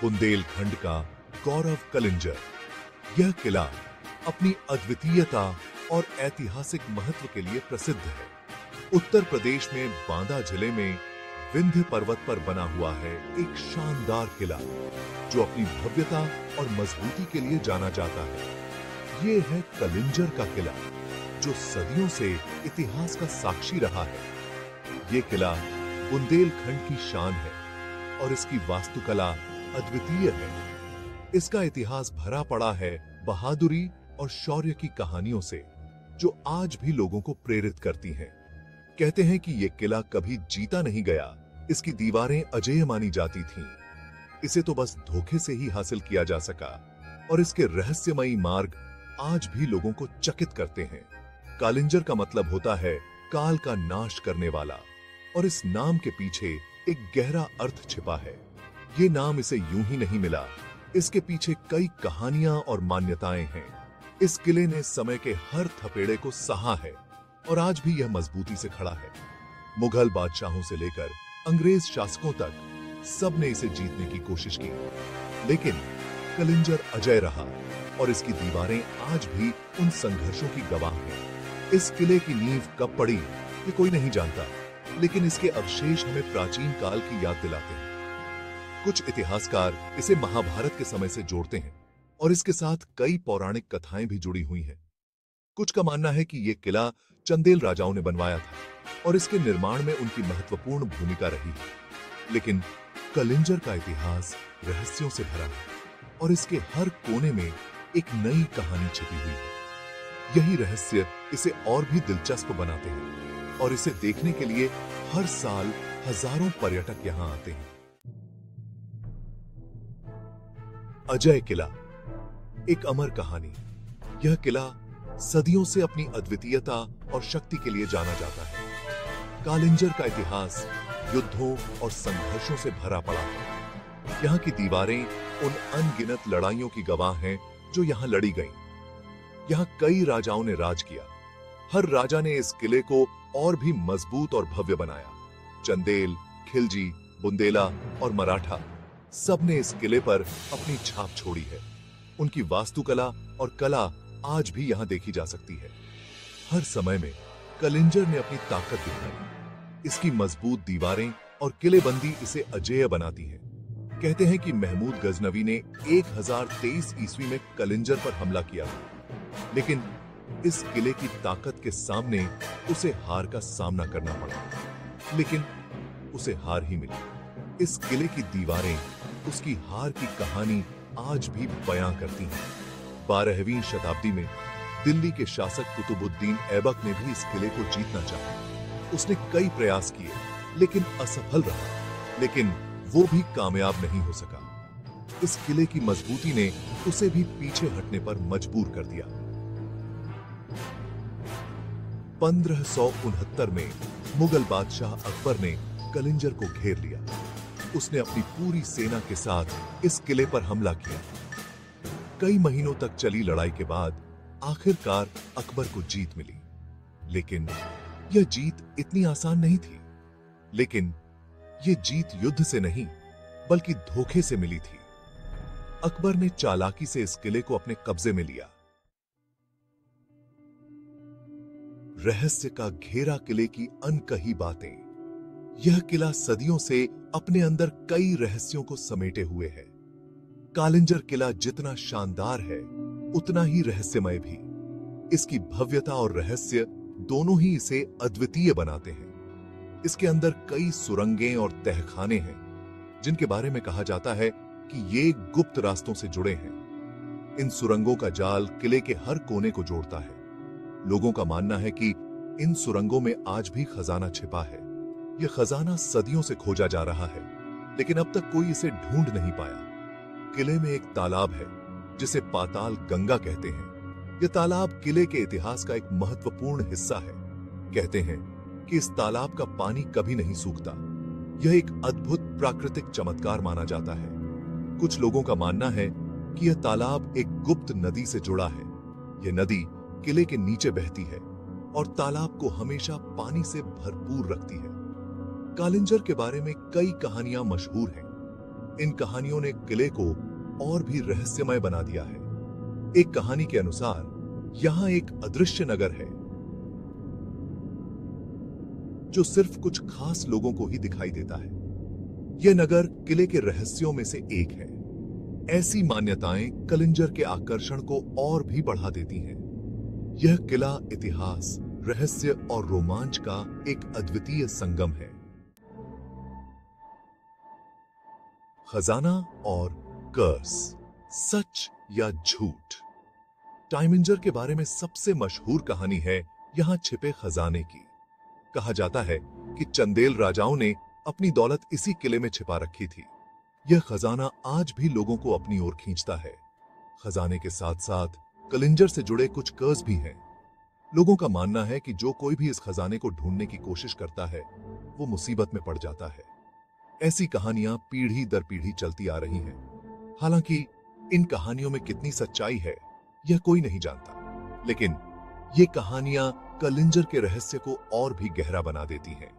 बुंदेलखंड का गौरव कलिंजर। यह किला अपनी अद्वितीयता और ऐतिहासिक महत्व के लिए प्रसिद्ध है। उत्तर प्रदेश में बांदा जिले में विंध्य पर्वत पर बना हुआ है एक शानदार किला जो अपनी भव्यता और मजबूती के लिए जाना जाता है। ये है कलिंजर का किला जो सदियों से इतिहास का साक्षी रहा है। ये किला बुंदेलखंड की शान है और इसकी वास्तुकला अद्वितीय है। इसका इतिहास भरा पड़ा है बहादुरी और शौर्य की कहानियों से जो आज भी लोगों को प्रेरित करती हैं। कहते हैं कि यह किला कभी जीता नहीं गया, इसकी दीवारें अजेय मानी जाती थीं। इसे तो बस धोखे से ही हासिल किया जा सका और इसके रहस्यमयी मार्ग आज भी लोगों को चकित करते हैं। कालिंजर का मतलब होता है काल का नाश करने वाला और इस नाम के पीछे एक गहरा अर्थ छिपा है। ये नाम इसे यूं ही नहीं मिला, इसके पीछे कई कहानियां और मान्यताएं हैं। इस किले ने समय के हर थपेड़े को सहा है और आज भी यह मजबूती से खड़ा है। मुगल बादशाहों से लेकर अंग्रेज शासकों तक सबने इसे जीतने की कोशिश की, लेकिन कलिंजर अजय रहा और इसकी दीवारें आज भी उन संघर्षों की गवाह हैं। इस किले की नींव कब पड़ी ये कोई नहीं जानता, लेकिन इसके अवशेष हमें प्राचीन काल की याद दिलाते हैं। कुछ इतिहासकार इसे महाभारत के समय से जोड़ते हैं और इसके साथ कई पौराणिक कथाएं भी जुड़ी हुई हैं। कुछ का मानना है कि यह किला चंदेल राजाओं ने बनवाया था और इसके निर्माण में उनकी महत्वपूर्ण भूमिका रही है। लेकिन कलिंजर का इतिहास रहस्यों से भरा है और इसके हर कोने में एक नई कहानी छिपी हुई है। यही रहस्य इसे और भी दिलचस्प बनाते हैं और इसे देखने के लिए हर साल हजारों पर्यटक यहां आते हैं। अजय किला, एक अमर कहानी। यह किला सदियों से अपनी अद्वितीयता और शक्ति के लिए जाना जाता है। कालिंजर का इतिहास युद्धों और संघर्षों से भरा पड़ा है। यहाँ की दीवारें उन अनगिनत लड़ाइयों की गवाह हैं जो यहाँ लड़ी गईं। यहाँ कई राजाओं ने राज किया। हर राजा ने इस किले को और भी मजबूत और भव्य बनाया। चंदेल, खिलजी, बुंदेला और मराठा सबने इस किले पर अपनी छाप छोड़ी है। उनकी वास्तुकला और कला आज भी यहां देखी जा सकती है। हर समय में कलिंजर ने अपनी ताकत दिखाई। इसकी मजबूत दीवारें और किलेबंदी इसे अजेय बनाती है। कहते हैं कि महमूद गजनवी ने 1023 ईस्वी में कलिंजर पर हमला किया, लेकिन इस किले की ताकत के सामने उसे हार का सामना करना पड़ा। लेकिन उसे हार ही मिली। इस किले की दीवारें उसकी हार की कहानी आज भी बयां करती हैं। 12वीं शताब्दी में दिल्ली के शासक कुतुबुद्दीन ऐबक ने भी इस किले को जीतना चाहा। उसने कई प्रयास किए लेकिन असफल रहा, लेकिन वो भी कामयाब नहीं हो सका। इस किले की मजबूती ने उसे भी पीछे हटने पर मजबूर कर दिया। 1569 में मुगल बादशाह अकबर ने कलिंजर को घेर लिया। उसने अपनी पूरी सेना के साथ इस किले पर हमला किया। कई महीनों तक चली लड़ाई के बाद आखिरकार अकबर को जीत मिली, लेकिन यह जीत इतनी आसान नहीं थी। लेकिन यह जीत युद्ध से नहीं बल्कि धोखे से मिली थी। अकबर ने चालाकी से इस किले को अपने कब्जे में लिया। रहस्य का घेरा किले की अनकही बातें। यह किला सदियों से अपने अंदर कई रहस्यों को समेटे हुए है। कालिंजर किला जितना शानदार है उतना ही रहस्यमय भी। इसकी भव्यता और रहस्य दोनों ही इसे अद्वितीय बनाते हैं। इसके अंदर कई सुरंगें और तहखाने हैं जिनके बारे में कहा जाता है कि ये गुप्त रास्तों से जुड़े हैं। इन सुरंगों का जाल किले के हर कोने को जोड़ता है। लोगों का मानना है कि इन सुरंगों में आज भी खजाना छिपा है। यह खजाना सदियों से खोजा जा रहा है, लेकिन अब तक कोई इसे ढूंढ नहीं पाया। किले में एक तालाब है जिसे पाताल गंगा कहते हैं। यह तालाब किले के इतिहास का एक महत्वपूर्ण हिस्सा है। कहते हैं कि इस तालाब का पानी कभी नहीं सूखता। यह एक अद्भुत प्राकृतिक चमत्कार माना जाता है। कुछ लोगों का मानना है कि यह तालाब एक गुप्त नदी से जुड़ा है। यह नदी किले के नीचे बहती है और तालाब को हमेशा पानी से भरपूर रखती है। कालिंजर के बारे में कई कहानियां मशहूर हैं। इन कहानियों ने किले को और भी रहस्यमय बना दिया है। एक कहानी के अनुसार यहां एक अदृश्य नगर है जो सिर्फ कुछ खास लोगों को ही दिखाई देता है। यह नगर किले के रहस्यों में से एक है। ऐसी मान्यताएं कलिंजर के आकर्षण को और भी बढ़ा देती हैं। यह किला इतिहास, रहस्य और रोमांच का एक अद्वितीय संगम है। खजाना और कर्स, सच या झूठ। टाइमिंजर के बारे में सबसे मशहूर कहानी है यहां छिपे खजाने की। कहा जाता है कि चंदेल राजाओं ने अपनी दौलत इसी किले में छिपा रखी थी। यह खजाना आज भी लोगों को अपनी ओर खींचता है। खजाने के साथ साथ कलिंजर से जुड़े कुछ कर्स भी हैं। लोगों का मानना है कि जो कोई भी इस खजाने को ढूंढने की कोशिश करता है वो मुसीबत में पड़ जाता है। ऐसी कहानियां पीढ़ी दर पीढ़ी चलती आ रही हैं। हालांकि इन कहानियों में कितनी सच्चाई है यह कोई नहीं जानता, लेकिन ये कहानियां कलिंजर के रहस्य को और भी गहरा बना देती हैं।